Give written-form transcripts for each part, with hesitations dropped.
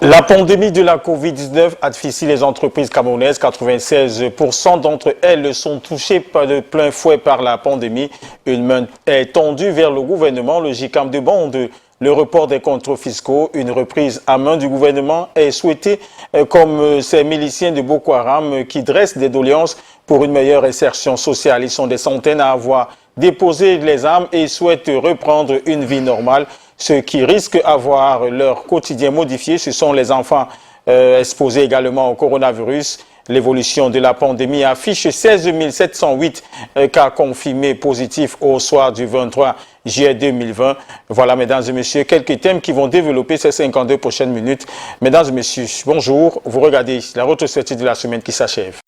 La pandémie de la Covid-19 a difficile les entreprises camerounaises. 96% d'entre elles sont touchées de plein fouet par la pandémie. Une main est tendue vers le gouvernement. Le JICAM demande le report des contrôles fiscaux. Une reprise à main du gouvernement est souhaitée comme ces miliciens de Boko Haram qui dressent des doléances pour une meilleure insertion sociale. Ils sont des centaines à avoir déposé les armes et souhaitent reprendre une vie normale. Ceux qui risquent d'avoir leur quotidien modifié, ce sont les enfants exposés également au coronavirus. L'évolution de la pandémie affiche 16 708 cas confirmés positifs au soir du 23 juillet 2020. Voilà, mesdames et messieurs, quelques thèmes qui vont développer ces 52 prochaines minutes. Mesdames et messieurs, bonjour. Vous regardez la rétrospective de la semaine qui s'achève.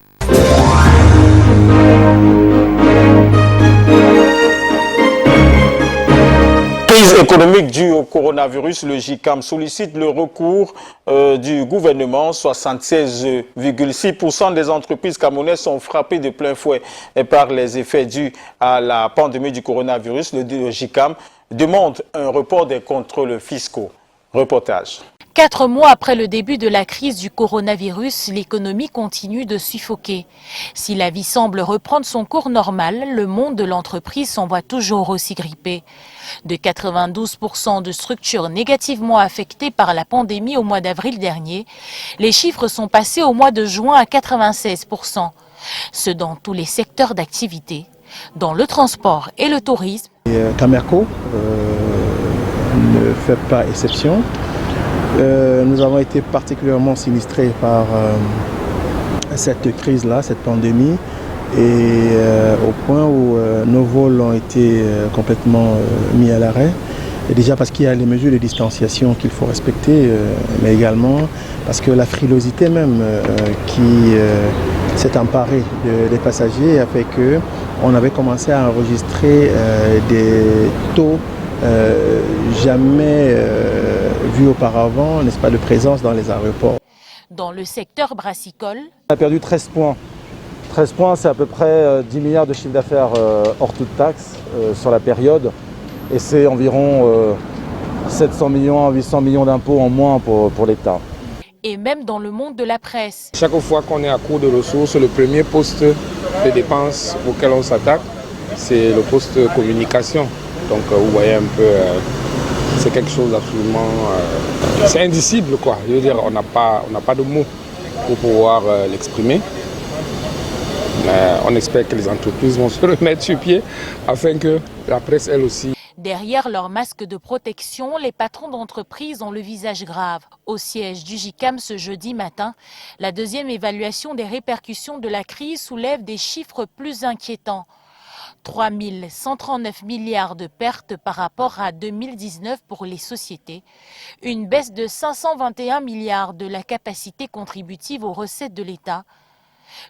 Crise économique due au coronavirus, le JICAM sollicite le recours du gouvernement. 76,6% des entreprises camerounaises sont frappées de plein fouet par les effets dus à la pandémie du coronavirus. Le JICAM demande un report des contrôles fiscaux. Reportage. 4 mois après le début de la crise du coronavirus, l'économie continue de suffoquer. Si la vie semble reprendre son cours normal, le monde de l'entreprise s'en voit toujours aussi grippé. De 92% de structures négativement affectées par la pandémie au mois d'avril dernier, les chiffres sont passés au mois de juin à 96%. Ce dans tous les secteurs d'activité, dans le transport et le tourisme. Camerco ne fait pas exception. Nous avons été particulièrement sinistrés par cette crise-là, cette pandémie, et au point où nos vols ont été complètement mis à l'arrêt. Et déjà parce qu'il y a les mesures de distanciation qu'il faut respecter, mais également parce que la frilosité même qui s'est emparée des passagers a fait qu'on avait commencé à enregistrer des taux jamais vu auparavant, n'est-ce pas, de présence dans les aéroports. Dans le secteur brassicole, on a perdu 13 points. 13 points, c'est à peu près 10 milliards de chiffre d'affaires hors toute taxe sur la période. Et c'est environ 700 millions à 800 millions d'impôts en moins pour l'État. Et même dans le monde de la presse. Chaque fois qu'on est à court de ressources, le premier poste de dépenses auquel on s'attaque, c'est le poste communication. Donc vous voyez un peu, c'est quelque chose d'absolument... c'est indicible, quoi. Je veux dire, on n'a pas de mots pour pouvoir l'exprimer. On espère que les entreprises vont se remettre sur pied afin que la presse, elle aussi... Derrière leur masque de protection, les patrons d'entreprise ont le visage grave. Au siège du JICAM ce jeudi matin, la deuxième évaluation des répercussions de la crise soulève des chiffres plus inquiétants. 3 139 milliards de pertes par rapport à 2019 pour les sociétés, une baisse de 521 milliards de la capacité contributive aux recettes de l'État.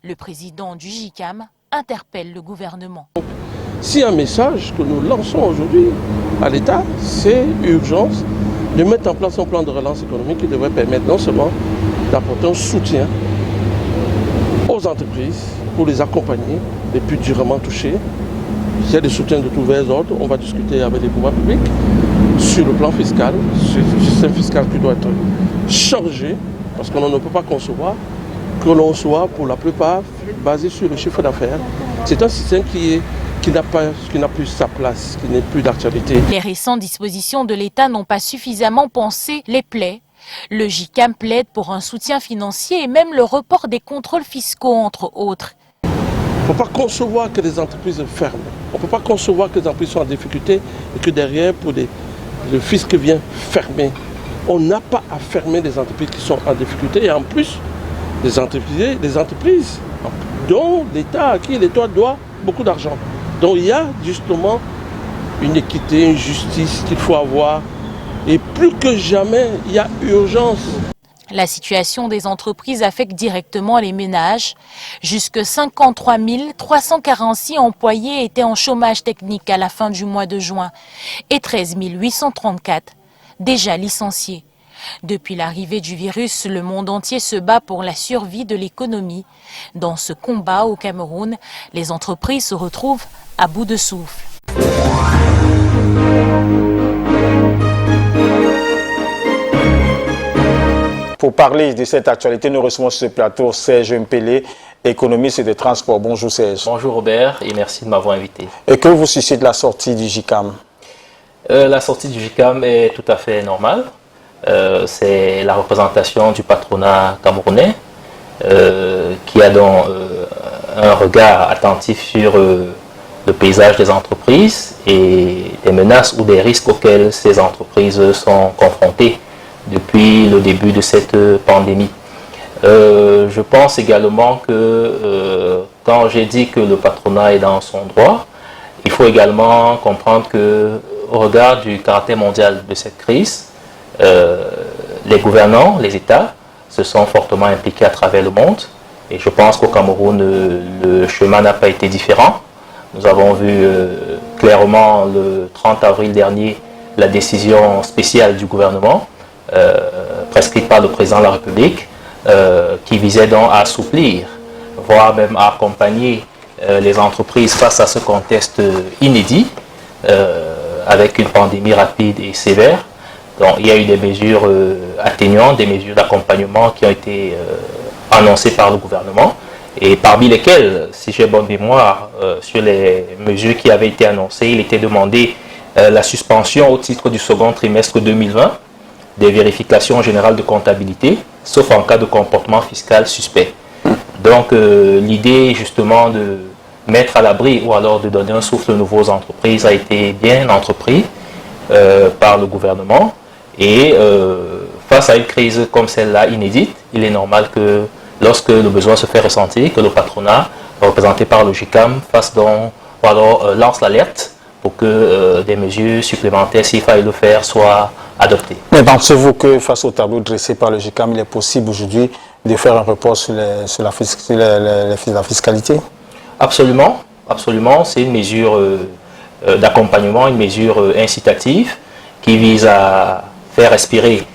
Le président du JICAM interpelle le gouvernement. Si un message que nous lançons aujourd'hui à l'État, c'est urgence de mettre en place un plan de relance économique qui devrait permettre non seulement d'apporter un soutien aux entreprises pour les accompagner les plus durement touchées. Il y a des soutiens de tous les ordres. On va discuter avec les pouvoirs publics sur le plan fiscal, sur le système fiscal qui doit être changé, parce qu'on ne peut pas concevoir que l'on soit pour la plupart basé sur le chiffre d'affaires. C'est un système qui n'a plus sa place, qui n'est plus d'actualité. Les récentes dispositions de l'État n'ont pas suffisamment pensé les plaies. Le JICAM plaide pour un soutien financier et même le report des contrôles fiscaux, entre autres. Il ne faut pas concevoir que les entreprises ferment. On ne peut pas concevoir que les entreprises sont en difficulté et que derrière, le fisc vient fermer. On n'a pas à fermer des entreprises qui sont en difficulté. Et en plus, des entreprises dont l'État, à qui l'État doit beaucoup d'argent. Donc il y a justement une équité, une justice qu'il faut avoir. Et plus que jamais, il y a urgence. La situation des entreprises affecte directement les ménages. Jusque 53 346 employés étaient en chômage technique à la fin du mois de juin et 13 834 déjà licenciés. Depuis l'arrivée du virus, le monde entier se bat pour la survie de l'économie. Dans ce combat au Cameroun, les entreprises se retrouvent à bout de souffle. pour parler de cette actualité, nous recevons sur ce plateau Serge Mpele, économiste et de transport. Bonjour Serge. Bonjour Robert et merci de m'avoir invité. Et que vous suscite la sortie du JICAM? La sortie du JICAM est tout à fait normale. C'est la représentation du patronat camerounais qui a donc un regard attentif sur le paysage des entreprises et des menaces ou des risques auxquels ces entreprises sont confrontées depuis le début de cette pandémie. Je pense également que quand j'ai dit que le patronat est dans son droit, il faut également comprendre que au regard du caractère mondial de cette crise, les gouvernants, les États se sont fortement impliqués à travers le monde et je pense qu'au Cameroun, le chemin n'a pas été différent. Nous avons vu clairement le 30 avril dernier la décision spéciale du gouvernement prescrite par le président de la République qui visait donc à assouplir, voire même à accompagner les entreprises face à ce contexte inédit avec une pandémie rapide et sévère. Donc il y a eu des mesures atténuantes, des mesures d'accompagnement qui ont été annoncées par le gouvernement et parmi lesquelles, si j'ai bonne mémoire, sur les mesures qui avaient été annoncées, il était demandé la suspension au titre du second trimestre 2020 des vérifications générales de comptabilité, sauf en cas de comportement fiscal suspect. Donc l'idée justement de mettre à l'abri ou alors de donner un souffle nouveau aux entreprises a été bien entrepris par le gouvernement et face à une crise comme celle-là inédite, il est normal que lorsque le besoin se fait ressentir, que le patronat représenté par le JICAM fasse donc ou alors lance l'alerte pour que des mesures supplémentaires, s'il fallait le faire, soient adoptées. Mais pensez-vous que face au tableau dressé par le JICAM, il est possible aujourd'hui de faire un report sur la fiscalité? Absolument, absolument. C'est une mesure d'accompagnement, une mesure incitative qui vise à faire respirer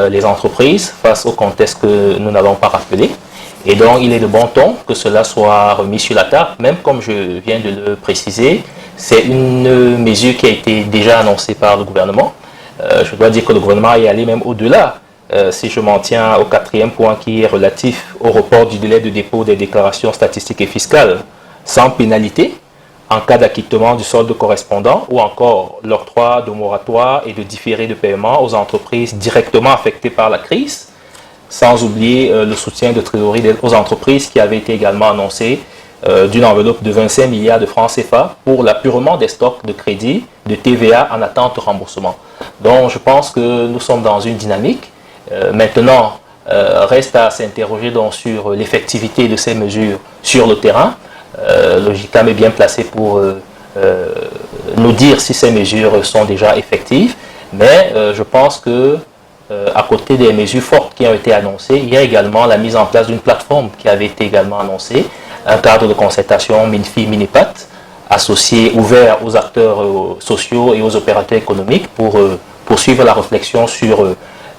les entreprises face au contexte que nous n'avons pas rappelé. Et donc, il est de bon ton que cela soit remis sur la table, même comme je viens de le préciser. C'est une mesure qui a été déjà annoncée par le gouvernement. Je dois dire que le gouvernement est allé même au-delà. Si je m'en tiens au 4e point qui est relatif au report du délai de dépôt des déclarations statistiques et fiscales sans pénalité en cas d'acquittement du solde correspondant ou encore l'octroi de moratoire et de différé de paiement aux entreprises directement affectées par la crise, sans oublier le soutien de trésorerie aux entreprises qui avait été également annoncé d'une enveloppe de 25 milliards de francs CFA pour l'apurement des stocks de crédit de TVA en attente de remboursement. Donc je pense que nous sommes dans une dynamique. Maintenant, reste à s'interroger donc sur l'effectivité de ces mesures sur le terrain. Le JICAM est bien placé pour nous dire si ces mesures sont déjà effectives, mais je pense que à côté des mesures fortes qui ont été annoncées, il y a également la mise en place d'une plateforme qui avait été également annoncée, un cadre de concertation MINFI-MINEPAT, associé, ouvert aux acteurs sociaux et aux opérateurs économiques pour poursuivre la réflexion sur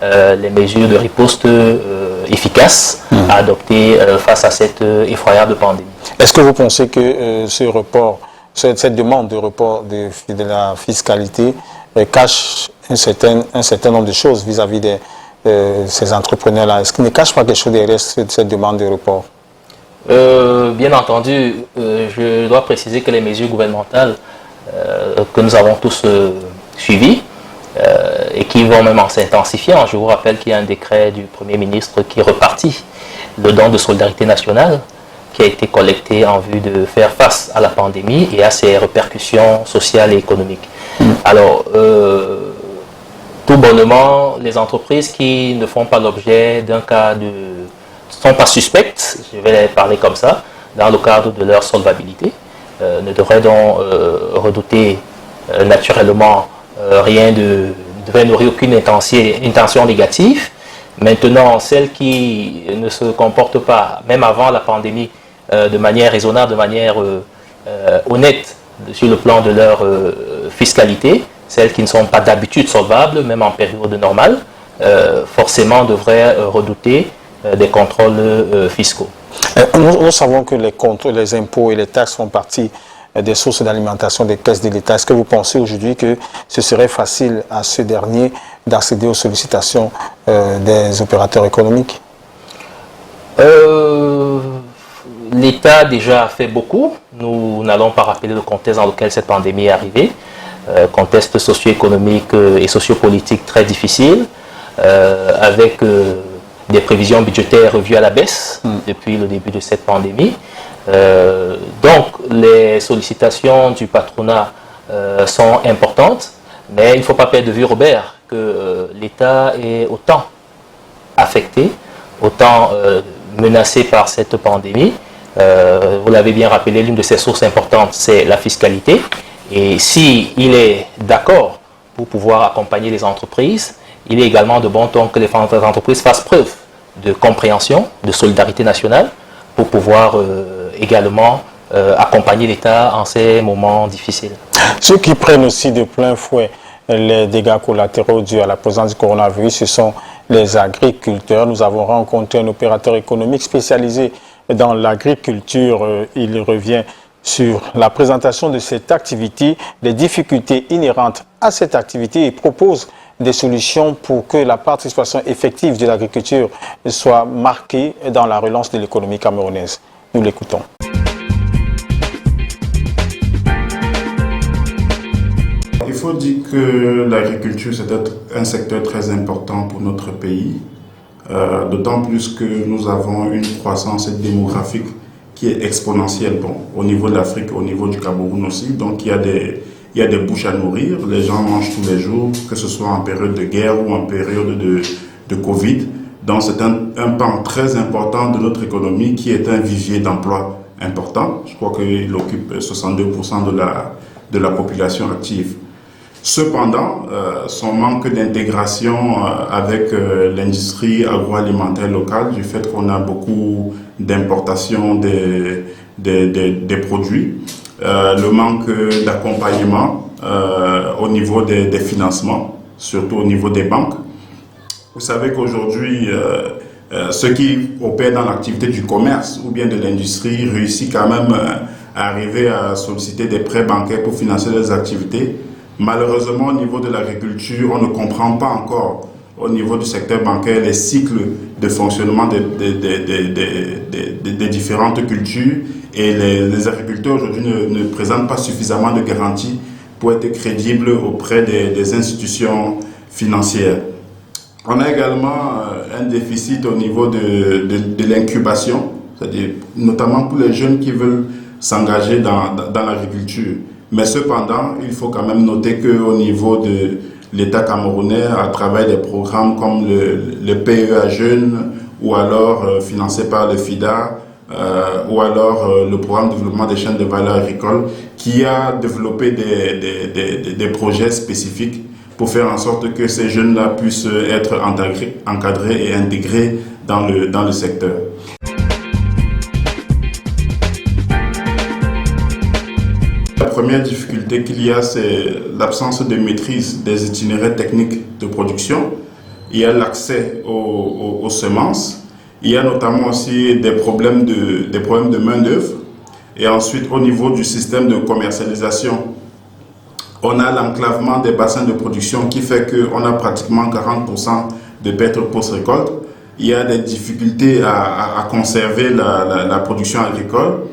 les mesures de riposte efficaces à adopter face à cette effroyable pandémie. Est-ce que vous pensez que ce report, cette demande de report de la fiscalité cache un certain nombre de choses vis-à-vis de ces entrepreneurs-là? Est-ce qu'il ne cache pas quelque chose derrière cette demande de report? Bien entendu, je dois préciser que les mesures gouvernementales que nous avons tous suivies et qui vont même en s'intensifiant, je vous rappelle qu'il y a un décret du Premier ministre qui repartit le don de solidarité nationale qui a été collecté en vue de faire face à la pandémie et à ses répercussions sociales et économiques. Alors, tout bonnement, les entreprises qui ne font pas l'objet d'un cas de... ne sont pas suspectes, je vais parler comme ça, dans le cadre de leur solvabilité, ne devraient donc redouter naturellement rien de... ne devraient nourrir aucune intention négative. Maintenant, celles qui ne se comportent pas, même avant la pandémie, de manière raisonnable, de manière honnête sur le plan de leur fiscalité, celles qui ne sont pas d'habitude solvables, même en période normale, forcément devraient redouter des contrôles fiscaux. Nous savons que les impôts et les taxes font partie des sources d'alimentation des caisses de l'État. Est-ce que vous pensez aujourd'hui que ce serait facile à ce dernier d'accéder aux sollicitations des opérateurs économiques? L'État déjà a fait beaucoup. Nous n'allons pas rappeler le contexte dans lequel cette pandémie est arrivée. Contexte socio-économique et sociopolitique très difficile, avec des prévisions budgétaires revues à la baisse depuis le début de cette pandémie. Donc les sollicitations du patronat sont importantes, mais il ne faut pas perdre de vue, Robert, que l'État est autant affecté, autant menacé par cette pandémie. Vous l'avez bien rappelé, l'une de ses sources importantes, c'est la fiscalité. Et s'il est d'accord pour pouvoir accompagner les entreprises, il est également de bon ton que les entreprises fassent preuve de compréhension, de solidarité nationale, pour pouvoir également accompagner l'État en ces moments difficiles. Ceux qui prennent aussi de plein fouet les dégâts collatéraux dus à la présence du coronavirus, ce sont les agriculteurs. Nous avons rencontré un opérateur économique spécialisé dans l'agriculture. Il revient sur la présentation de cette activité, les difficultés inhérentes à cette activité et propose des solutions pour que la participation effective de l'agriculture soit marquée dans la relance de l'économie camerounaise. Nous l'écoutons. Il faut dire que l'agriculture, c'est un secteur très important pour notre pays, d'autant plus que nous avons une croissance démographique qui est exponentielle au niveau de l'Afrique, au niveau du Cameroun aussi. Donc il y a des bouches à nourrir, les gens mangent tous les jours, que ce soit en période de guerre ou en période de Covid. Donc c'est un pan très important de notre économie qui est un vivier d'emploi important. Je crois qu'il occupe 62% de la population active. Cependant, son manque d'intégration avec l'industrie agroalimentaire locale, du fait qu'on a beaucoup d'importation des produits, le manque d'accompagnement au niveau des financements, surtout au niveau des banques. Vous savez qu'aujourd'hui, ceux qui opèrent dans l'activité du commerce ou bien de l'industrie réussissent quand même à arriver à solliciter des prêts bancaires pour financer leurs activités. Malheureusement, au niveau de l'agriculture, on ne comprend pas encore, au niveau du secteur bancaire, les cycles de fonctionnement des différentes cultures. Et les agriculteurs aujourd'hui ne présentent pas suffisamment de garanties pour être crédibles auprès des institutions financières. On a également un déficit au niveau de l'incubation, c'est-à-dire notamment pour les jeunes qui veulent s'engager dans l'agriculture. Mais cependant, il faut quand même noter qu'au niveau de l'État camerounais, à travers des programmes comme le PEA Jeunes ou alors financé par le FIDA ou alors le programme de développement des chaînes de valeur agricole qui a développé des projets spécifiques pour faire en sorte que ces jeunes-là puissent être encadrés et intégrés dans le secteur. La première difficulté qu'il y a, c'est l'absence de maîtrise des itinéraires techniques de production. Il y a l'accès aux semences. Il y a notamment aussi des problèmes de main-d'œuvre. Et ensuite, au niveau du système de commercialisation, on a l'enclavement des bassins de production qui fait qu'on a pratiquement 40% de pertes post-récolte. Il y a des difficultés à conserver la production agricole.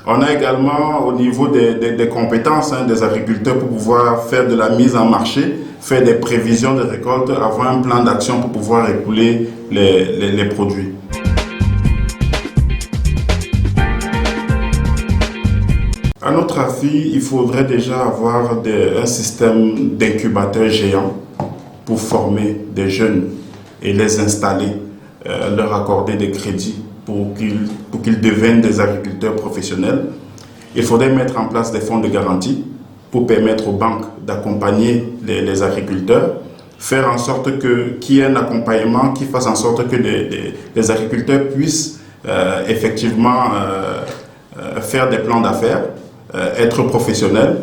On a également au niveau des compétences des agriculteurs pour pouvoir faire de la mise en marché, faire des prévisions de récolte, avoir un plan d'action pour pouvoir écouler les produits. À notre avis, il faudrait déjà avoir un système d'incubateurs géants pour former des jeunes et les installer, leur accorder des crédits pour qu'ils deviennent des agriculteurs professionnels. Il faudrait mettre en place des fonds de garantie pour permettre aux banques d'accompagner les agriculteurs, faire en sorte qu'il y ait un accompagnement qui fasse en sorte que les agriculteurs puissent effectivement faire des plans d'affaires, être professionnels.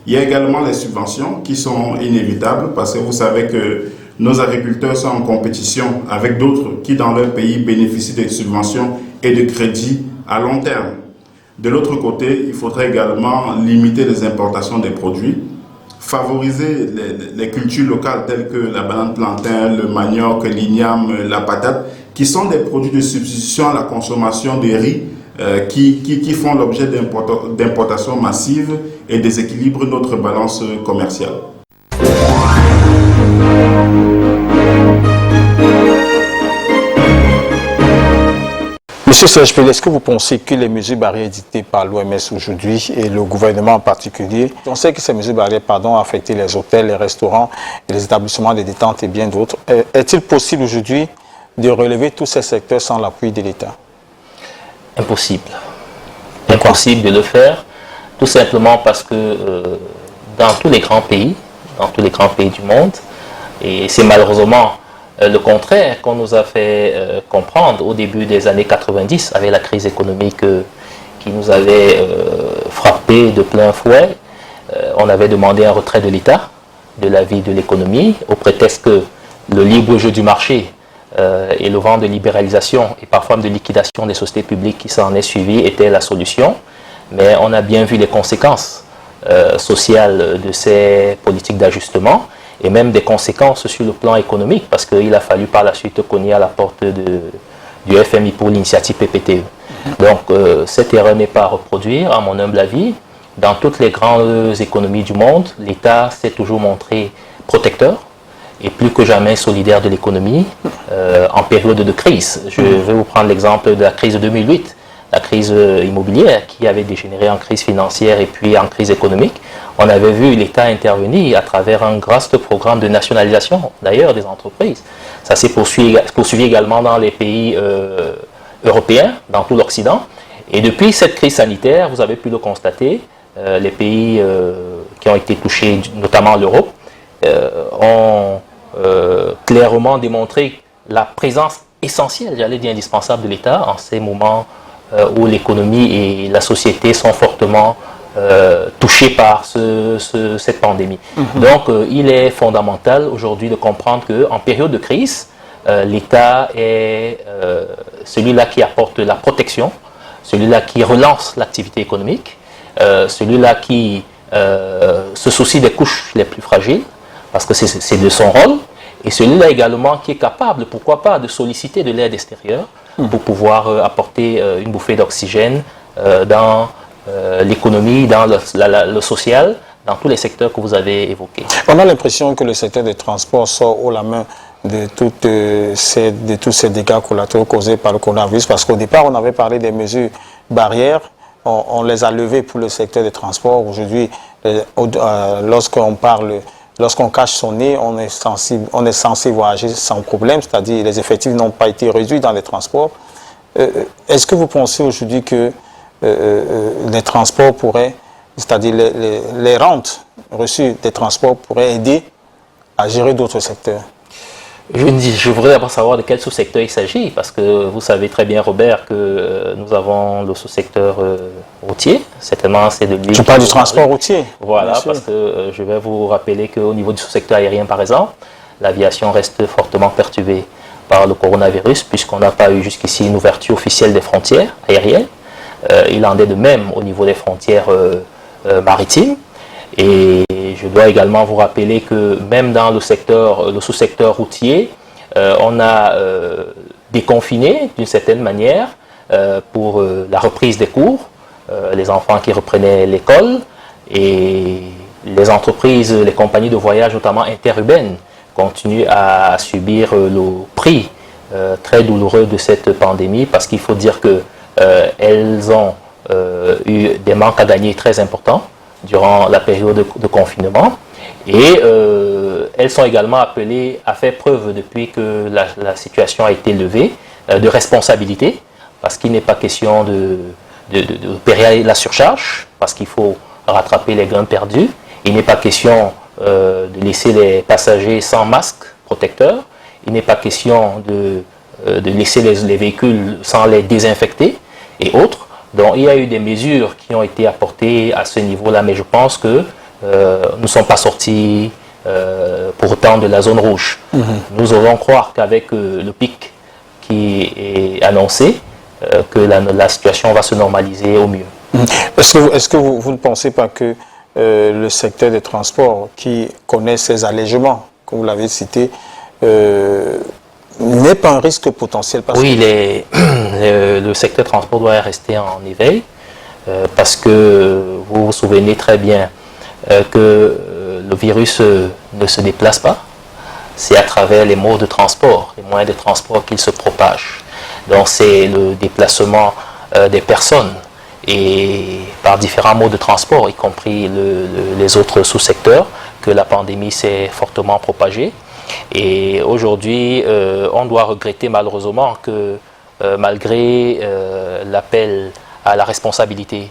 Il y a également les subventions qui sont inévitables parce que vous savez que nos agriculteurs sont en compétition avec d'autres qui dans leur pays bénéficient des subventions et de crédits à long terme. De l'autre côté, il faudrait également limiter les importations des produits, favoriser les cultures locales telles que la banane plantain, le manioc, l'igname, la patate, qui sont des produits de substitution à la consommation de riz qui font l'objet d'importations massives et déséquilibrent notre balance commerciale. Monsieur Serge Pelé, est-ce que vous pensez que les mesures barrières dictées par l'OMS aujourd'hui et le gouvernement en particulier, on sait que ces mesures barrières ont affecté les hôtels, les restaurants, les établissements de détente et bien d'autres. Est-il possible aujourd'hui de relever tous ces secteurs sans l'appui de l'État? Impossible. Impossible de le faire, tout simplement parce que dans tous les grands pays du monde, et c'est malheureusement le contraire qu'on nous a fait comprendre au début des années 90 avec la crise économique qui nous avait frappé de plein fouet. On avait demandé un retrait de l'État, de la vie de l'économie, au prétexte que le libre jeu du marché et le vent de libéralisation et parfois de liquidation des sociétés publiques qui s'en est suivi était la solution. Mais on a bien vu les conséquences sociales de ces politiques d'ajustement et même des conséquences sur le plan économique, parce qu'il a fallu par la suite cogner à la porte du FMI pour l'initiative PPTE. Donc cette erreur n'est pas à reproduire, à mon humble avis. Dans toutes les grandes économies du monde, l'État s'est toujours montré protecteur et plus que jamais solidaire de l'économie en période de crise. Je vais vous prendre l'exemple de la crise de 2008, la crise immobilière qui avait dégénéré en crise financière et puis en crise économique. On avait vu l'État intervenir à travers un vaste programme de nationalisation, d'ailleurs, des entreprises. Ça s'est poursuivi également dans les pays européens, dans tout l'Occident. Et depuis cette crise sanitaire, vous avez pu le constater, les pays qui ont été touchés, notamment l'Europe, ont clairement démontré la présence essentielle, j'allais dire indispensable de l'État en ces moments où l'économie et la société sont fortement touchés par cette pandémie. Donc il est fondamental aujourd'hui de comprendre qu'en période de crise, l'État est celui-là qui apporte la protection, celui-là qui relance l'activité économique, celui-là qui se soucie des couches les plus fragiles, parce que c'est de son rôle, et celui-là également qui est capable, pourquoi pas, de solliciter de l'aide extérieure pour pouvoir apporter une bouffée d'oxygène dans l'économie, dans le social, dans tous les secteurs que vous avez évoqués. On a l'impression que le secteur des transports sort haut la main de tous ces dégâts collatéraux causés par le coronavirus, parce qu'au départ, on avait parlé des mesures barrières, on les a levées pour le secteur des transports. Aujourd'hui, lorsqu'on cache son nez, on est censé voyager sans problème, c'est-à-dire les effectifs n'ont pas été réduits dans les transports. Est-ce que vous pensez aujourd'hui que les transports pourraient, c'est-à-dire les rentes reçues des transports pourraient aider à gérer d'autres secteurs? Je voudrais d'abord savoir de quel sous-secteur il s'agit, parce que vous savez très bien, Robert, que nous avons le sous-secteur routier. Certainement, c'est de lui. Tu parles du transport routier. Voilà, parce que je vais vous rappeler qu'au niveau du sous-secteur aérien, par exemple, l'aviation reste fortement perturbée par le coronavirus, puisqu'on n'a pas eu jusqu'ici une ouverture officielle des frontières aériennes. Il en est de même au niveau des frontières maritimes. Et je dois également vous rappeler que même dans le sous-secteur routier, on a déconfiné d'une certaine manière pour la reprise des cours, les enfants qui reprenaient l'école et les entreprises, les compagnies de voyage, notamment interurbaines, continuent à subir le prix très douloureux de cette pandémie, parce qu'il faut dire qu'elles ont eu des manques à gagner très importants durant la période de confinement, et elles sont également appelées à faire preuve, depuis que la situation a été levée, de responsabilité, parce qu'il n'est pas question d'opérer la surcharge, parce qu'il faut rattraper les gains perdus. Il n'est pas question de laisser les passagers sans masque protecteur. Il n'est pas question de laisser les véhicules sans les désinfecter et autres. Donc il y a eu des mesures qui ont été apportées à ce niveau-là, mais je pense que nous ne sommes pas sortis pour autant de la zone rouge. Nous allons croire qu'avec le pic qui est annoncé, que la situation va se normaliser au mieux. Est-ce que vous ne pensez pas que le secteur des transports, qui connaît ces allègements, comme vous l'avez cité, n'est pas un risque potentiel? Oui, le secteur des transports doit rester en éveil, parce que vous vous souvenez très bien que le virus ne se déplace pas. C'est à travers les modes de transport, les moyens de transport qu'il se propage. Donc c'est le déplacement des personnes et par différents modes de transport, y compris les autres sous-secteurs, que la pandémie s'est fortement propagée. Et aujourd'hui, on doit regretter malheureusement que malgré l'appel à la responsabilité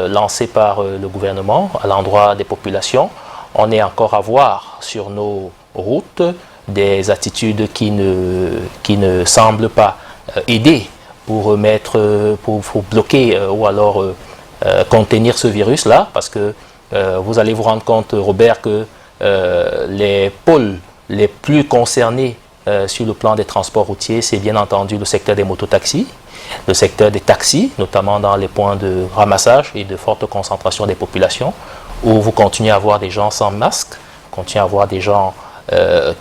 lancé par le gouvernement à l'endroit des populations, on est encore à voir sur nos routes des attitudes qui ne semblent pas aider pour bloquer ou alors contenir ce virus-là, parce que vous allez vous rendre compte, Robert, que les pôles les plus concernés sur le plan des transports routiers, c'est bien entendu le secteur des mototaxis, le secteur des taxis, notamment dans les points de ramassage et de forte concentration des populations, où vous continuez à voir des gens sans masque, vous continuez à voir des gens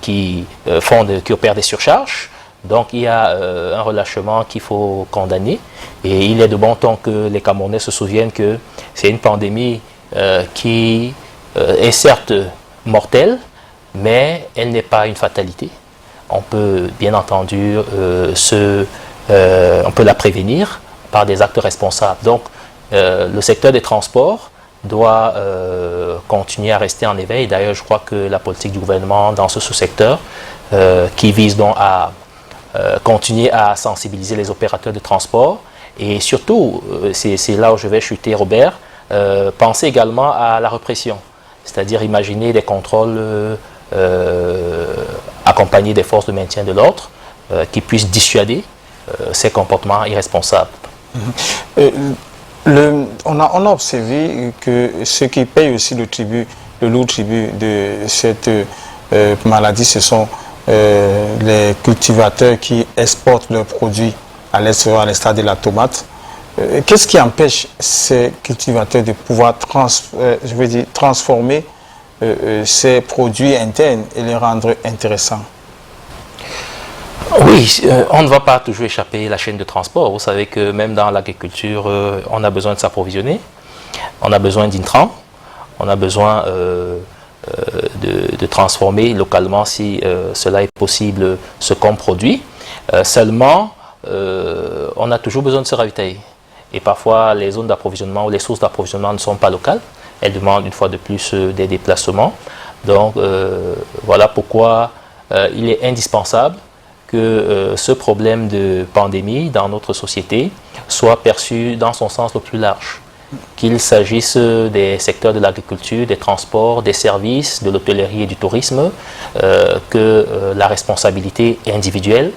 qui opèrent des surcharges. Donc il y a un relâchement qu'il faut condamner, et il est de bon ton que les Camerounais se souviennent que c'est une pandémie qui est certes mortelle, mais elle n'est pas une fatalité. On peut bien entendu on peut la prévenir par des actes responsables. Donc le secteur des transports doit continuer à rester en éveil. D'ailleurs, je crois que la politique du gouvernement dans ce sous-secteur, qui vise donc à continuer à sensibiliser les opérateurs de transport, et surtout, c'est là où je vais chuter, Robert, penser également à la répression, c'est-à-dire imaginer des contrôles accompagnés des forces de maintien de l'ordre qui puissent dissuader ces comportements irresponsables. On a observé que ceux qui payent aussi le lourd tribut de cette maladie, ce sont les cultivateurs qui exportent leurs produits à l'instar de la tomate. Qu'est-ce qui empêche ces cultivateurs de pouvoir transformer ces produits internes et les rendre intéressants? Oui, on ne va pas toujours échapper à la chaîne de transport. Vous savez que même dans l'agriculture, on a besoin de s'approvisionner, on a besoin d'intrants, on a besoin de transformer localement, si cela est possible, ce qu'on produit. Seulement, on a toujours besoin de se ravitailler. Et parfois, les zones d'approvisionnement ou les sources d'approvisionnement ne sont pas locales. Elles demandent une fois de plus des déplacements. Donc, voilà pourquoi il est indispensable que ce problème de pandémie dans notre société soit perçu dans son sens le plus large. Qu'il s'agisse des secteurs de l'agriculture, des transports, des services, de l'hôtellerie et du tourisme, que la responsabilité individuelle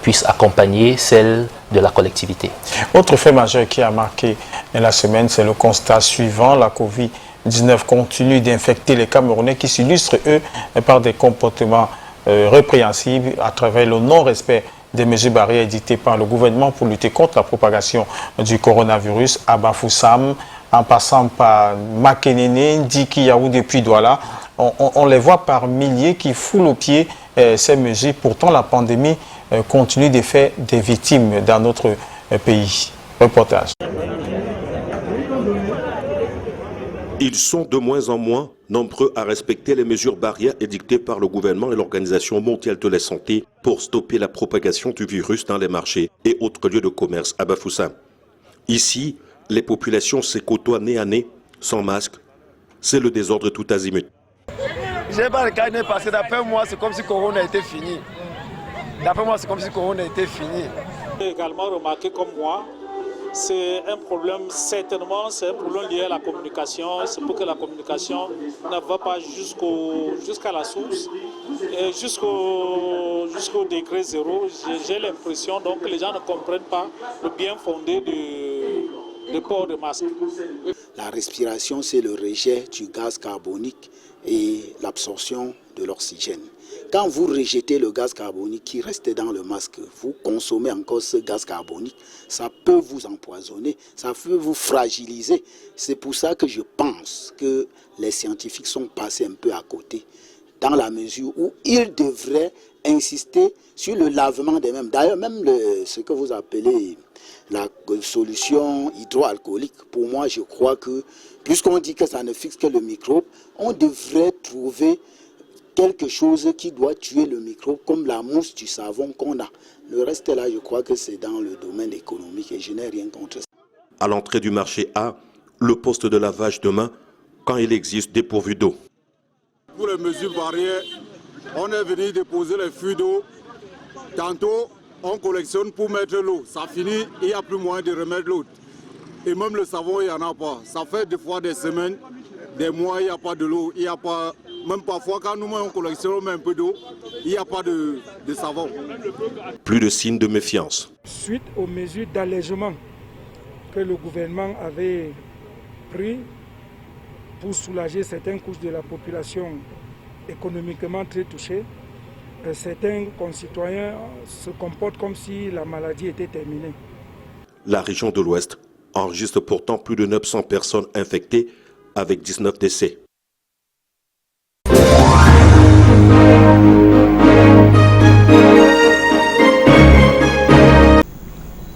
puisse accompagner celle de la collectivité. Autre fait majeur qui a marqué la semaine, c'est le constat suivant. La Covid-19 continue d'infecter les Camerounais qui s'illustrent, eux, par des comportements répréhensibles à travers le non-respect des mesures barrières édictées par le gouvernement pour lutter contre la propagation du coronavirus à Bafoussam, en passant par Makenene, Diki, Yaoundé, puis Douala. On les voit par milliers qui foulent aux pieds ces mesures. Pourtant, la pandémie continue de faire des victimes dans notre pays. Reportage. Ils sont de moins en moins nombreux à respecter les mesures barrières édictées par le gouvernement et l'Organisation mondiale de la santé pour stopper la propagation du virus dans les marchés et autres lieux de commerce à Bafoussam. Ici, les populations se côtoient nez à nez, sans masque. C'est le désordre tout azimut. Je n'ai pas regardé parce que d'après moi, c'est comme si Corona était fini. D'après moi, c'est comme si Corona était fini. J'ai également remarqué comme moi, c'est un problème, certainement, c'est un problème lié à la communication. C'est pour que la communication ne va pas jusqu'à la source, et jusqu'au degré zéro. J'ai l'impression donc que les gens ne comprennent pas le bien fondé du port de masque. La respiration, c'est le rejet du gaz carbonique et l'absorption de l'oxygène. quand vous rejetez le gaz carbonique qui reste dans le masque, vous consommez encore ce gaz carbonique, ça peut vous empoisonner, ça peut vous fragiliser. C'est pour ça que je pense que les scientifiques sont passés un peu à côté, dans la mesure où ils devraient insister sur le lavement des mains. D'ailleurs, même ce que vous appelez la solution hydroalcoolique, pour moi, je crois que, puisqu'on dit que ça ne fixe que le microbe, on devrait trouver quelque chose qui doit tuer le microbe, comme la mousse du savon qu'on a. Le reste là, je crois que c'est dans le domaine économique et je n'ai rien contre ça. À l'entrée du marché A, le poste de lavage de mains, quand il existe dépourvu d'eau. Pour les mesures barrières, on est venu déposer les fûts d'eau. Tantôt, on collectionne pour mettre l'eau. Ça finit, il n'y a plus moyen de remettre l'eau. Et même le savon, il n'y en a pas. Ça fait des fois des semaines, des mois, il n'y a pas de l'eau. Il n'y a pas, même parfois, quand nous on collectionne, on met un peu d'eau, il n'y a pas de savon. Plus de signes de méfiance. Suite aux mesures d'allègement que le gouvernement avait prises pour soulager certaines couches de la population économiquement très touchées, certains concitoyens se comportent comme si la maladie était terminée. La région de l'Ouest enregistre pourtant plus de 900 personnes infectées avec 19 décès.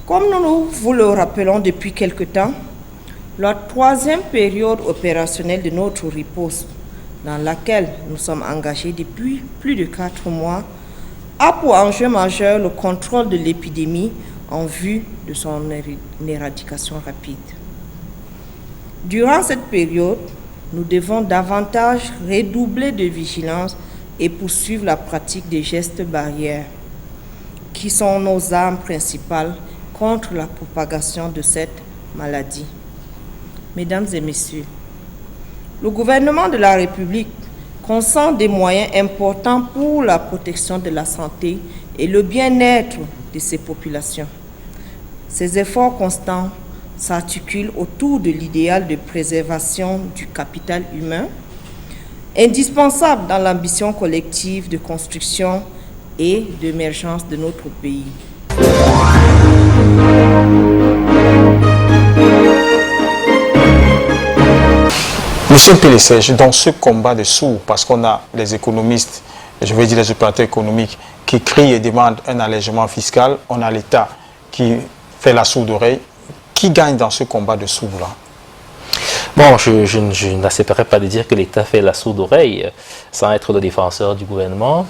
Comme nous vous le rappelons depuis quelque temps, la troisième période opérationnelle de notre riposte, dans laquelle nous sommes engagés depuis plus de 4 mois, a pour enjeu majeur le contrôle de l'épidémie en vue de son éradication rapide. Durant cette période, nous devons davantage redoubler de vigilance et poursuivre la pratique des gestes barrières, qui sont nos armes principales contre la propagation de cette maladie. Mesdames et messieurs, le gouvernement de la République consent des moyens importants pour la protection de la santé et le bien-être de ces populations. Ces efforts constants s'articulent autour de l'idéal de préservation du capital humain, indispensable dans l'ambition collective de construction et d'émergence de notre pays. Monsieur Télésèche, dans ce combat de sourds, parce qu'on a les économistes, je veux dire les opérateurs économiques, qui crient et demandent un allègement fiscal, on a l'État qui fait la sourde oreille. Qui gagne dans ce combat de sourds-là? Bon, je n'accepterai pas de dire que l'État fait la sourde oreille sans être le défenseur du gouvernement.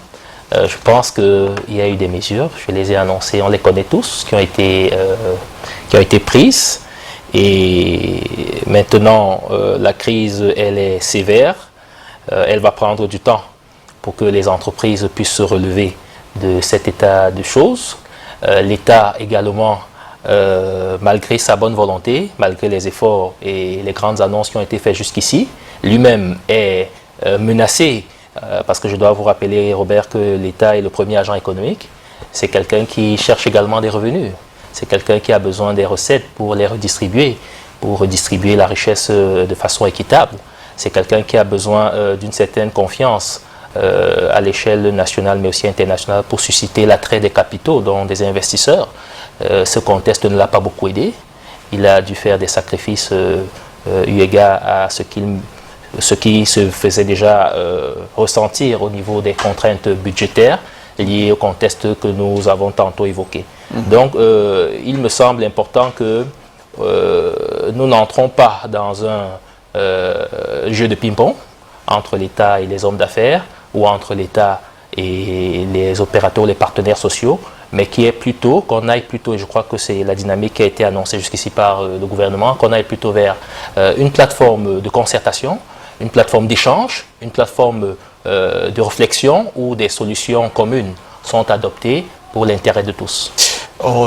Je pense qu'il y a eu des mesures, je les ai annoncées, on les connaît tous, qui ont été prises. Et maintenant, la crise, elle est sévère. Elle va prendre du temps pour que les entreprises puissent se relever de cet état de choses. L'État également, malgré sa bonne volonté, malgré les efforts et les grandes annonces qui ont été faites jusqu'ici, lui-même est menacé. Parce que je dois vous rappeler, Robert, que l'État est le premier agent économique. C'est quelqu'un qui cherche également des revenus. C'est quelqu'un qui a besoin des recettes pour les redistribuer, pour redistribuer la richesse de façon équitable. C'est quelqu'un qui a besoin d'une certaine confiance à l'échelle nationale mais aussi internationale pour susciter l'attrait des capitaux, dont des investisseurs. Ce contexte ne l'a pas beaucoup aidé. Il a dû faire des sacrifices eu égard à ce qui se faisait déjà ressentir au niveau des contraintes budgétaires liées au contexte que nous avons tantôt évoqué. Donc, il me semble important que nous n'entrons pas dans un jeu de ping-pong entre l'État et les hommes d'affaires ou entre l'État et les opérateurs, les partenaires sociaux, mais qu'on aille plutôt, et je crois que c'est la dynamique qui a été annoncée jusqu'ici par le gouvernement, qu'on aille plutôt vers une plateforme de concertation, une plateforme d'échange, une plateforme de réflexion où des solutions communes sont adoptées pour l'intérêt de tous.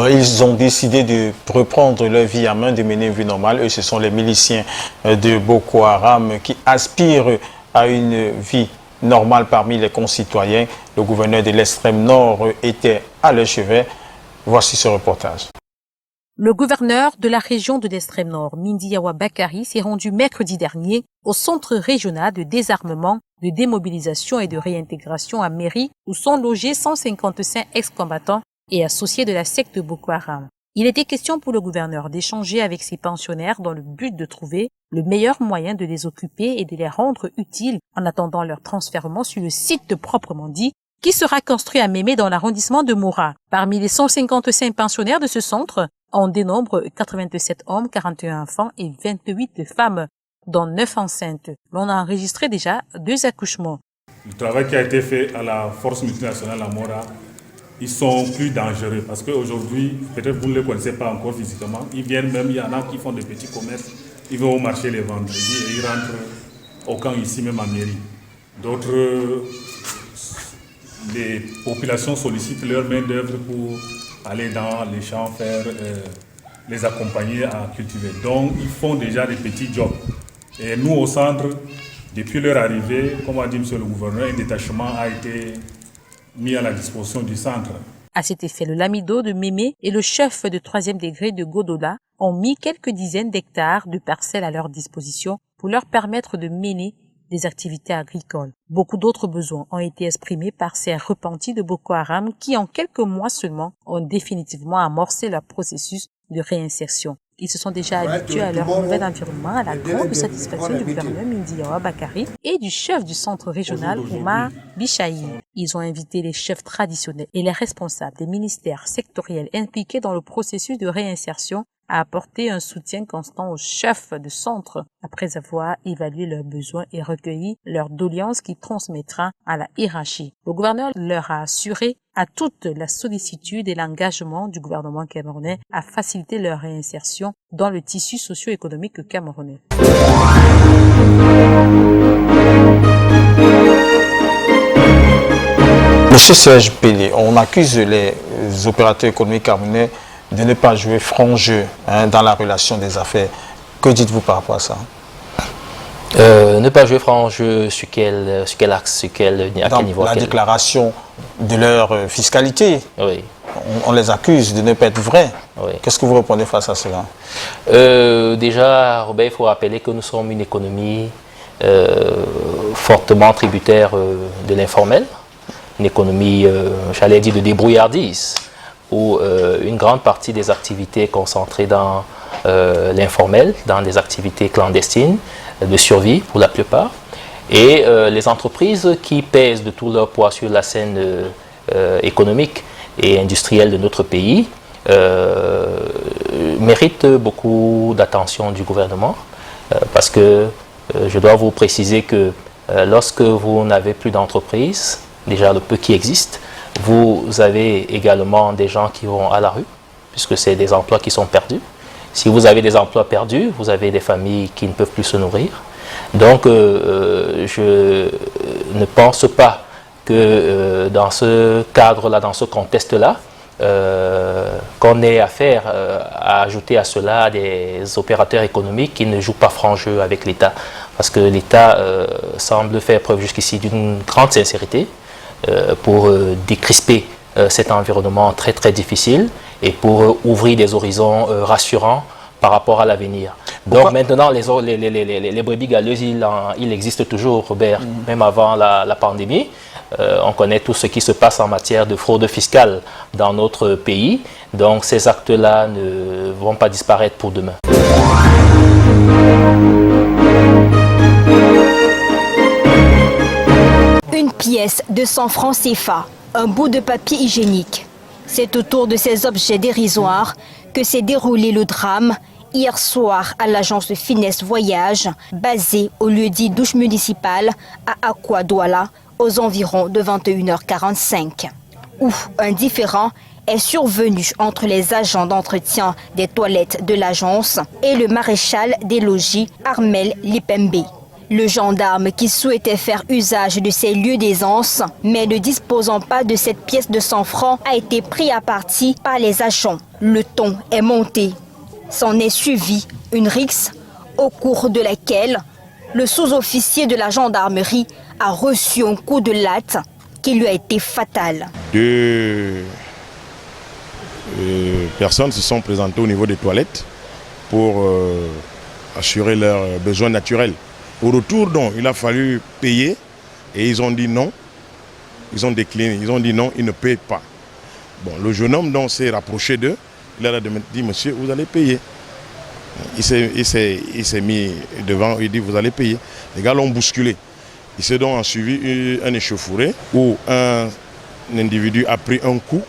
Ils ont décidé de reprendre leur vie à main, de mener une vie normale. Eux, ce sont les miliciens de Boko Haram qui aspirent à une vie normale parmi les concitoyens. Le gouverneur de l'extrême nord était à leur chevet. Voici ce reportage. Le gouverneur de la région de l'extrême nord, Mindiyawa Bakari, s'est rendu mercredi dernier au centre régional de désarmement de démobilisation et de réintégration à mairie où sont logés 155 ex-combattants et associés de la secte Boko Haram. Il était question pour le gouverneur d'échanger avec ces pensionnaires dans le but de trouver le meilleur moyen de les occuper et de les rendre utiles en attendant leur transfèrement sur le site proprement dit qui sera construit à Mémé dans l'arrondissement de Moura. Parmi les 155 pensionnaires de ce centre, on dénombre 87 hommes, 41 enfants et 28 femmes, dont 9 enceintes. On a enregistré déjà 2 accouchements. Le travail qui a été fait à la force multinationale à Moura, ils sont plus dangereux parce qu'aujourd'hui, peut-être vous ne les connaissez pas encore physiquement, ils viennent même, il y en a qui font des petits commerces, ils vont au marché les vendredis et ils rentrent au camp ici même à mairie. D'autres, les populations sollicitent leur main d'œuvre pour aller dans les champs, faire, les accompagner à cultiver. Donc ils font déjà des petits jobs. Et nous au centre, depuis leur arrivée, comme a dit M. le gouverneur, un détachement a été mis à la disposition du centre. À cet effet, le lamido de Mémé et le chef de 3e degré de Godola ont mis quelques dizaines d'hectares de parcelles à leur disposition pour leur permettre de mener des activités agricoles. Beaucoup d'autres besoins ont été exprimés par ces repentis de Boko Haram qui, en quelques mois seulement, ont définitivement amorcé leur processus de réinsertion. Ils se sont déjà habitués à leur nouvel environnement, à la grande satisfaction du gouverneur Mindiawa Bakari et du chef du centre régional Oumar Bichaï. Ils ont invité les chefs traditionnels et les responsables des ministères sectoriels impliqués dans le processus de réinsertion à apporter un soutien constant aux chefs de centre après avoir évalué leurs besoins et recueilli leurs doléances qui transmettra à la hiérarchie. Le gouverneur leur a assuré à toute la sollicitude et l'engagement du gouvernement camerounais à faciliter leur réinsertion dans le tissu socio-économique camerounais. Monsieur Serge Pélé, on accuse les opérateurs économiques camerounais de ne pas jouer franc jeu dans la relation des affaires. Que dites-vous par rapport à ça? Ne pas jouer franc jeu sur quel axe, à quel niveau? La déclaration de leur fiscalité. Oui. On les accuse de ne pas être vrais. Oui. Qu'est-ce que vous répondez face à cela? Déjà, Robert, il faut rappeler que nous sommes une économie fortement tributaire de l'informel, une économie, j'allais dire, de débrouillardise, où une grande partie des activités est concentrée dans l'informel, dans des activités clandestines, de survie pour la plupart. Et les entreprises qui pèsent de tout leur poids sur la scène économique et industrielle de notre pays méritent beaucoup d'attention du gouvernement parce que je dois vous préciser que lorsque vous n'avez plus d'entreprise, déjà le peu qui existe, vous avez également des gens qui vont à la rue, puisque c'est des emplois qui sont perdus. Si vous avez des emplois perdus, vous avez des familles qui ne peuvent plus se nourrir. Donc, je ne pense pas que dans ce cadre-là, dans ce contexte-là, qu'on ait affaire à ajouter à cela des opérateurs économiques qui ne jouent pas franc jeu avec l'État. Parce que l'État semble faire preuve jusqu'ici d'une grande sincérité pour décrisper cet environnement très très difficile et pour ouvrir des horizons rassurants par rapport à l'avenir. Donc maintenant, les brebis galeuses, il existe toujours, Robert, même avant la pandémie. On connaît tout ce qui se passe en matière de fraude fiscale dans notre pays. Donc ces actes-là ne vont pas disparaître pour demain. Une pièce de 100 francs CFA, un bout de papier hygiénique. C'est autour de ces objets dérisoires que s'est déroulé le drame hier soir à l'agence de Finesse Voyage, basée au lieu-dit douche municipale à Akwa Douala, aux environs de 21h45, où un différend est survenu entre les agents d'entretien des toilettes de l'agence et le maréchal des logis Armel Lipembe. Le gendarme qui souhaitait faire usage de ces lieux d'aisance, mais ne disposant pas de cette pièce de 100 francs, a été pris à partie par les agents. Le ton est monté. S'en est suivi une rixe au cours de laquelle le sous-officier de la gendarmerie a reçu un coup de latte qui lui a été fatal. Deux personnes se sont présentées au niveau des toilettes pour assurer leurs besoins naturels. Au retour, donc, il a fallu payer Et ils ont dit non, ils ont décliné, ils ont dit non, ils ne payent pas. Bon, le jeune homme donc s'est rapproché d'eux, il a dit monsieur, vous allez payer. Il s'est mis devant, il dit vous allez payer. Les gars l'ont bousculé. Il s'est donc suivi un échauffourée où un individu a pris un coup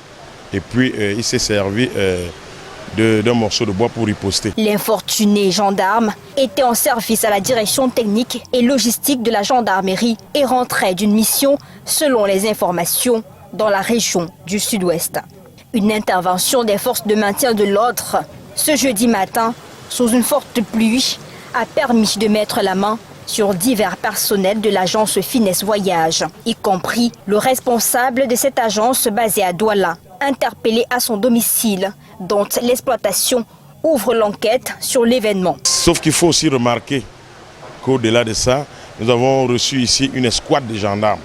et puis il s'est servi d'un morceau de bois pour riposter. L'infortuné gendarme était en service à la direction technique et logistique de la gendarmerie et rentrait d'une mission, selon les informations, dans la région du Sud-Ouest. Une intervention des forces de maintien de l'ordre ce jeudi matin, sous une forte pluie, a permis de mettre la main sur divers personnels de l'agence Finesse Voyage, y compris le responsable de cette agence basée à Douala, interpellé à son domicile, dont l'exploitation ouvre l'enquête sur l'événement. Sauf qu'il faut aussi remarquer qu'au-delà de ça, nous avons reçu ici une escouade de gendarmes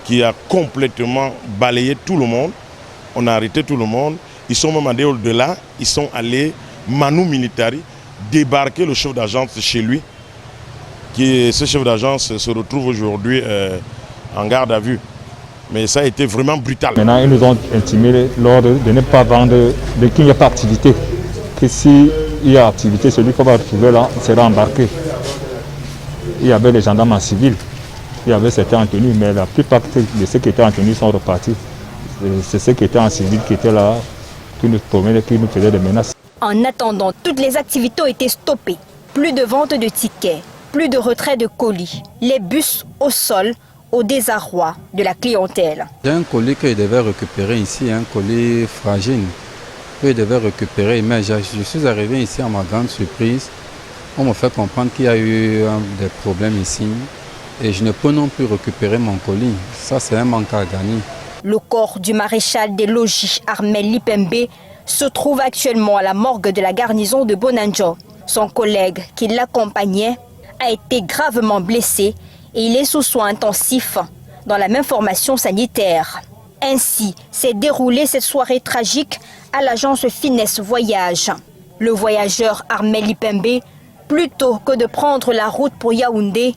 qui a complètement balayé tout le monde. On a arrêté tout le monde. Ils sont même allés au-delà, ils sont allés manu militari débarquer le chef d'agence chez lui. Ce chef d'agence se retrouve aujourd'hui en garde à vue. Mais ça a été vraiment brutal. Maintenant, ils nous ont intimé l'ordre de ne pas vendre, de qu'il n'y ait pas d'activité. Que s'il y a activité, celui qu'on va retrouver là sera embarqué. Il y avait les gendarmes en civil, il y avait certains en tenue, mais la plupart de ceux qui étaient en tenue sont repartis. C'est ceux qui étaient en civil qui étaient là, qui nous promenaient, qui nous faisaient des menaces. En attendant, toutes les activités ont été stoppées. Plus de vente de tickets, plus de retrait de colis, les bus au sol, au désarroi de la clientèle. J'ai un colis que je devais récupérer ici, un colis fragile que je devais récupérer, mais je suis arrivé ici à ma grande surprise. On me fait comprendre qu'il y a eu des problèmes ici et je ne peux non plus récupérer mon colis. Ça, c'est un manque à gagner. Le corps du maréchal des logis Armel Lipembe se trouve actuellement à la morgue de la garnison de Bonanjo. Son collègue qui l'accompagnait a été gravement blessé et il est sous soins intensifs dans la même formation sanitaire. Ainsi s'est déroulée cette soirée tragique à l'agence Finesse Voyage. Le voyageur Armel Lipembe, plutôt que de prendre la route pour Yaoundé,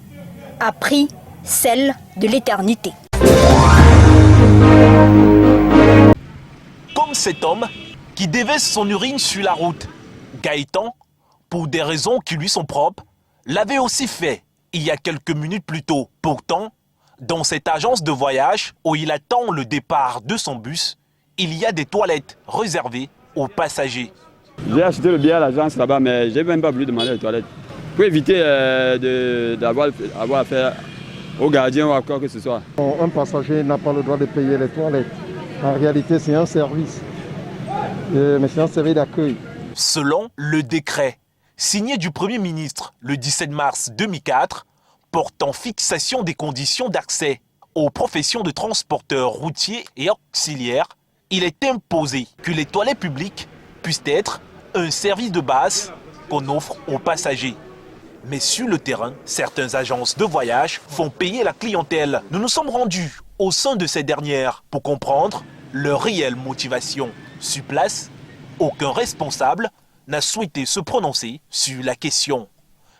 a pris celle de l'éternité. Comme cet homme qui déverse son urine sur la route, Gaëtan, pour des raisons qui lui sont propres, l'avait aussi fait il y a quelques minutes plus tôt. Pourtant, dans cette agence de voyage où il attend le départ de son bus, il y a des toilettes réservées aux passagers. J'ai acheté le billet à l'agence là-bas, mais je n'ai même pas voulu demander les toilettes. Pour éviter d'avoir affaire au gardien ou à quoi que ce soit. Un passager n'a pas le droit de payer les toilettes. En réalité, c'est un service. Mais c'est un service d'accueil. Selon le décret signé du Premier ministre le 17 mars 2004, portant fixation des conditions d'accès aux professions de transporteurs routiers et auxiliaires, il est imposé que les toilettes publiques puissent être un service de base qu'on offre aux passagers. Mais sur le terrain, certaines agences de voyage font payer la clientèle. Nous nous sommes rendus au sein de ces dernières pour comprendre leur réelle motivation. Sur place, aucun responsable n'a souhaité se prononcer sur la question.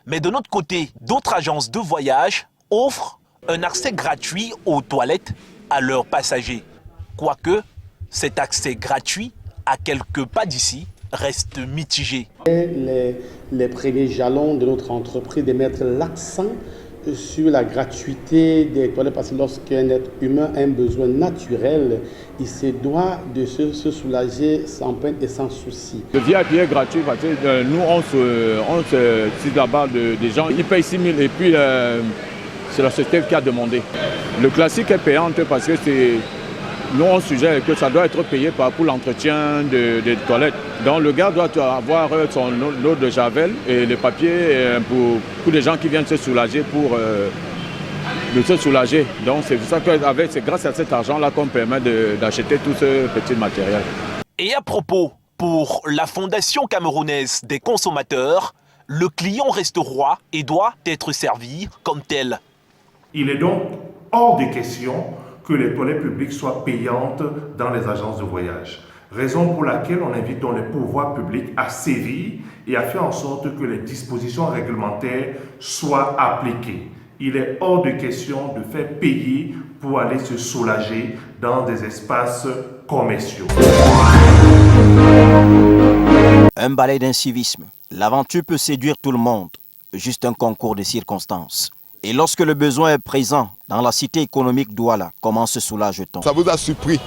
Mais de notre côté, d'autres agences de voyage offrent un accès gratuit aux toilettes à leurs passagers. Quoique, cet accès gratuit, à quelques pas d'ici, reste mitigé. Les premiers jalons de notre entreprise de mettre l'accent sur la gratuité des toilettes, parce que lorsqu'un être humain a un besoin naturel, il se doit de se soulager sans peine et sans souci. Le VIP est gratuit parce que nous, on se cite là-bas des gens, ils payent 6 000 et puis c'est la société qui a demandé. Le classique est payant parce que nous, on suggère que ça doit être payé pour l'entretien des toilettes. Donc le gars doit avoir son eau de javel et les papiers pour les gens qui viennent se soulager de se soulager. Donc c'est pour ça que c'est grâce à cet argent-là qu'on permet d'acheter tout ce petit matériel. Et à propos, pour la Fondation camerounaise des consommateurs, le client reste roi et doit être servi comme tel. Il est donc hors des questions que les toilettes publiques soient payantes dans les agences de voyage. Raison pour laquelle on invite donc les pouvoirs publics à sévir et à faire en sorte que les dispositions réglementaires soient appliquées. il est hors de question de faire payer pour aller se soulager dans des espaces commerciaux. Un balai d'incivisme. L'aventure peut séduire tout le monde, juste un concours de circonstances. Et lorsque le besoin est présent dans la cité économique Douala, comment se soulage-t-on? Ça vous a surpris.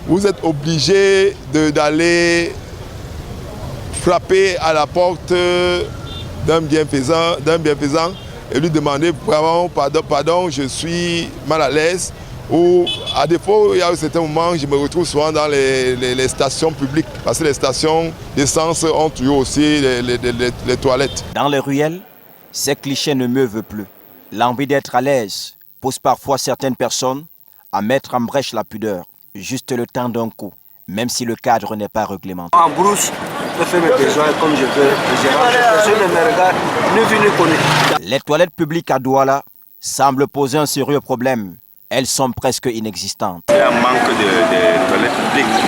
Vous êtes obligé d'aller frapper à la porte d'un bienfaisant et lui demander vraiment pardon, je suis mal à l'aise. Ou à défaut, il y a un certain moment, je me retrouve souvent dans les stations publiques parce que les stations d'essence ont toujours aussi les toilettes. Dans les ruelles, ces clichés ne meuvent plus. L'envie d'être à l'aise pousse parfois certaines personnes à mettre en brèche la pudeur, juste le temps d'un coup, même si le cadre n'est pas réglementé. En brousse, je fais mes besoins comme je veux. Personne ne me regarde, ne vient ne connaît. Les toilettes publiques à Douala semblent poser un sérieux problème. Elles sont presque inexistantes. Il y a un manque de toilettes publiques.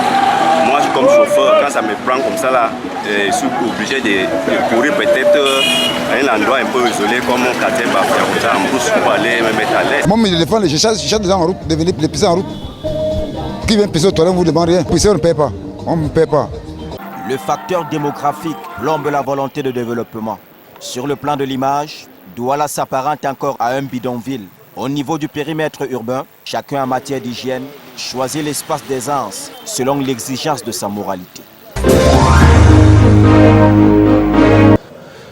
Moi, comme chauffeur, quand ça me prend comme ça, là, je suis obligé de courir peut-être à un endroit un peu isolé, comme mon quartier Bafia, comme ça, en brousse, pour aller me mettre à l'aise. Moi, je défends, je cherche des gens en route, de venir les pisser en route. Qui vient pisser aux toilettes, vous ne demandez rien. Pisser, on ne paie pas. On ne paie pas. Le facteur démographique plombe la volonté de développement. Sur le plan de l'image, Douala s'apparente encore à un bidonville. Au niveau du périmètre urbain, chacun en matière d'hygiène choisit l'espace d'aisance selon l'exigence de sa moralité.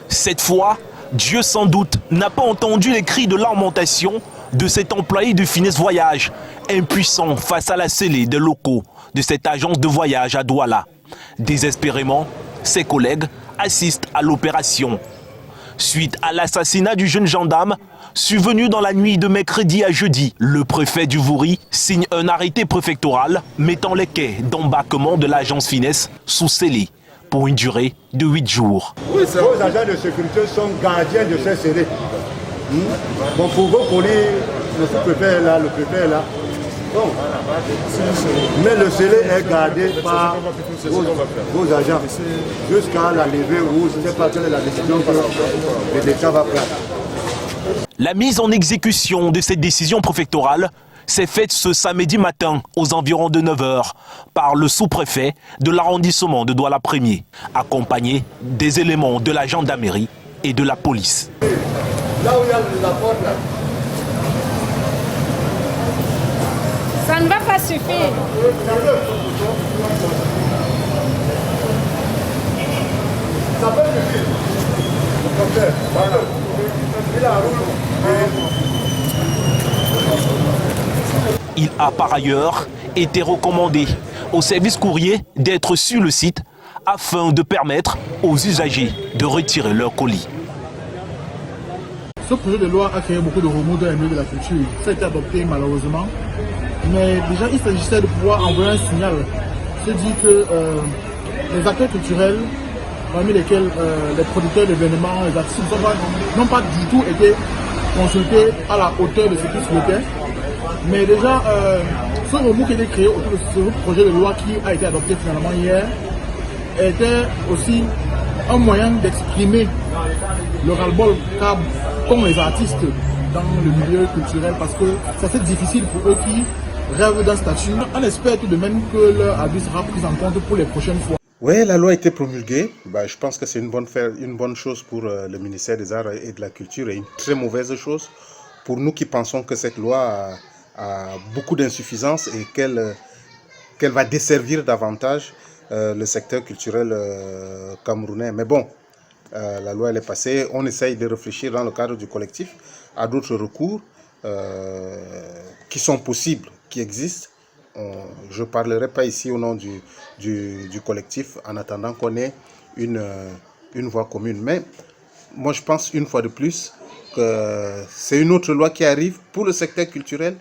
Cette fois, Dieu sans doute n'a pas entendu les cris de lamentation de cet employé de Finesse Voyage, impuissant face à la scellée des locaux de cette agence de voyage à Douala. Désespérément, ses collègues assistent à l'opération. Suite à l'assassinat du jeune gendarme, survenu dans la nuit de mercredi à jeudi, le préfet du Vouri signe un arrêté préfectoral mettant les quais d'embarquement de l'agence Finesse sous scellé pour une durée de 8 jours. Oui, vos agents de sécurité sont gardiens de ces scellés. Bon, pour vos colis, le sous-préfet est là, le préfet est là. Bon. Mais le scellé est gardé par vos agents jusqu'à la levée où je ne sais pas quelle est la décision que l'État va prendre. La mise en exécution de cette décision préfectorale s'est faite ce samedi matin aux environs de 9 h par le sous-préfet de l'arrondissement de Douala 1er, accompagné des éléments de la gendarmerie et de la police. Là où il y a la porte là. Ça ne va pas suffire. Ça peut suffire. Il a par ailleurs été recommandé au service courrier d'être sur le site afin de permettre aux usagers de retirer leur colis. Ce projet de loi a créé beaucoup de remous dans le milieu de la culture. Ça a été adopté malheureusement. Mais déjà, il s'agissait de pouvoir envoyer un signal. Se dit que les acteurs culturels, parmi lesquels les producteurs d'événements, les artistes, n'ont pas du tout été consultés à la hauteur de ce qu'ils souhaitaient. Mais déjà, ce remous qui a été créé autour de ce projet de loi qui a été adopté finalement hier était aussi un moyen d'exprimer le ras-le-bol qu'ont les artistes dans le milieu culturel parce que c'est assez difficile pour eux qui rêvent d'un statut. On espère tout de même que leur avis sera pris en compte pour les prochaines fois. Oui, la loi a été promulguée. Je pense que c'est une bonne chose pour le ministère des Arts et de la Culture et une très mauvaise chose pour nous qui pensons que cette loi a beaucoup d'insuffisances et qu'elle va desservir davantage le secteur culturel camerounais. Mais bon, la loi elle est passée. On essaye de réfléchir dans le cadre du collectif à d'autres recours qui sont possibles, qui existent. Je ne parlerai pas ici au nom du collectif en attendant qu'on ait une voie commune. Mais moi je pense une fois de plus que c'est une autre loi qui arrive pour le secteur culturel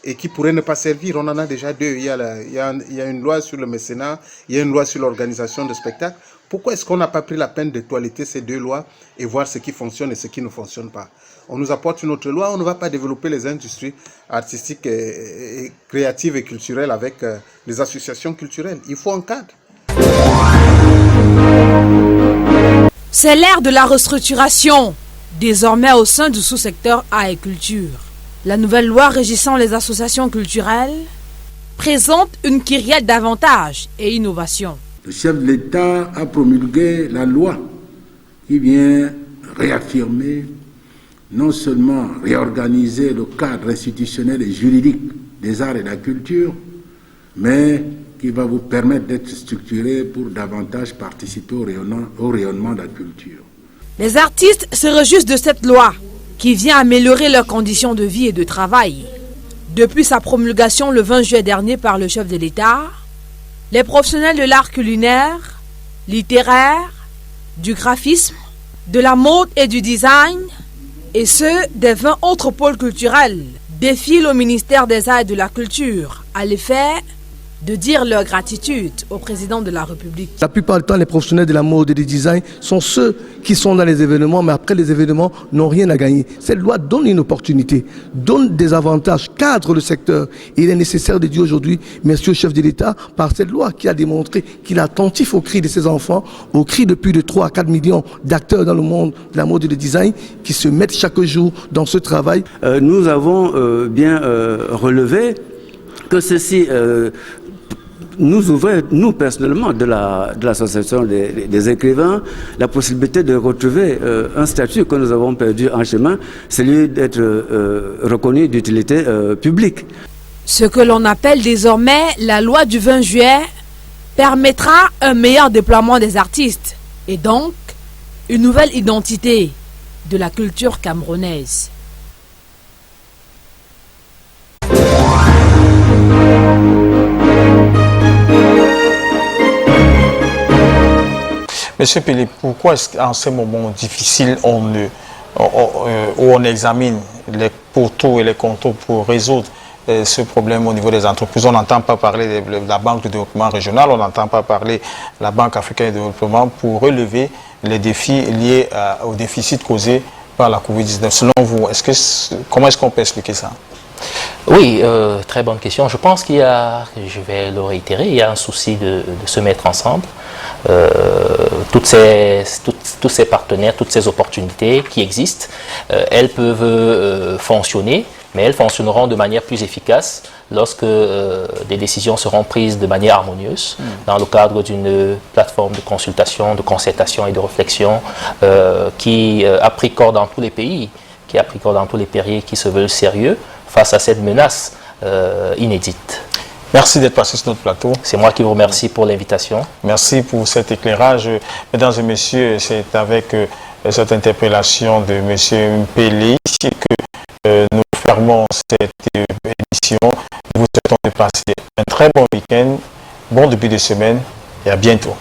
et qui pourrait ne pas servir. On en a déjà deux. Il y a une loi sur le mécénat, il y a une loi sur l'organisation de spectacles. Pourquoi est-ce qu'on n'a pas pris la peine de toiletter ces deux lois et voir ce qui fonctionne et ce qui ne fonctionne pas? On nous apporte une autre loi, on ne va pas développer les industries artistiques et créatives et culturelles avec les associations culturelles. Il faut un cadre. C'est l'ère de la restructuration. Désormais au sein du sous-secteur art et culture, la nouvelle loi régissant les associations culturelles présente une kyrielle d'avantages et innovations. Le chef de l'État a promulgué la loi qui vient réaffirmer, non seulement réorganiser le cadre institutionnel et juridique des arts et de la culture, mais qui va vous permettre d'être structuré pour davantage participer au rayonnement de la culture. Les artistes se réjouissent de cette loi qui vient améliorer leurs conditions de vie et de travail. Depuis sa promulgation le 20 juillet dernier par le chef de l'État, les professionnels de l'art culinaire, littéraire, du graphisme, de la mode et du design, et ceux des 20 autres pôles culturels, défilent au ministère des Arts et de la Culture à l'effet de dire leur gratitude au président de la République. La plupart du temps, les professionnels de la mode et du design sont ceux qui sont dans les événements, mais après les événements, n'ont rien à gagner. Cette loi donne une opportunité, donne des avantages, cadre le secteur. Et il est nécessaire de dire aujourd'hui, merci au chef de l'État, par cette loi qui a démontré qu'il est attentif aux cris de ses enfants, aux cris de plus de 3 à 4 millions d'acteurs dans le monde de la mode et du design, qui se mettent chaque jour dans ce travail. Nous avons bien relevé que ceci nous ouvrait, nous personnellement, de l'association des écrivains, la possibilité de retrouver un statut que nous avons perdu en chemin, celui d'être reconnu d'utilité publique. Ce que l'on appelle désormais la loi du 20 juillet permettra un meilleur déploiement des artistes et donc une nouvelle identité de la culture camerounaise. Monsieur Pelé, pourquoi est-ce qu'en ces moments difficiles, où on examine les pourtours et les contours pour résoudre ce problème au niveau des entreprises, on n'entend pas parler de la Banque de développement régional, on n'entend pas parler de la Banque africaine de développement pour relever les défis liés au déficit causé par la COVID-19. Selon vous, comment est-ce qu'on peut expliquer ça? Oui, très bonne question. Je pense qu'il y a, je vais le réitérer, il y a un souci de se mettre ensemble. Tous ces partenaires, toutes ces opportunités qui existent, elles peuvent fonctionner, mais elles fonctionneront de manière plus efficace lorsque des décisions seront prises de manière harmonieuse dans le cadre d'une plateforme de consultation, de concertation et de réflexion qui a pris corps dans tous les pays, qui se veulent sérieux face à cette menace inédite. Merci d'être passé sur notre plateau. C'est moi qui vous remercie pour l'invitation. Merci pour cet éclairage. Mesdames et messieurs, c'est avec cette interpellation de M. Mpeli que nous fermons cette édition. Nous vous souhaitons de passer un très bon week-end, bon début de semaine et à bientôt.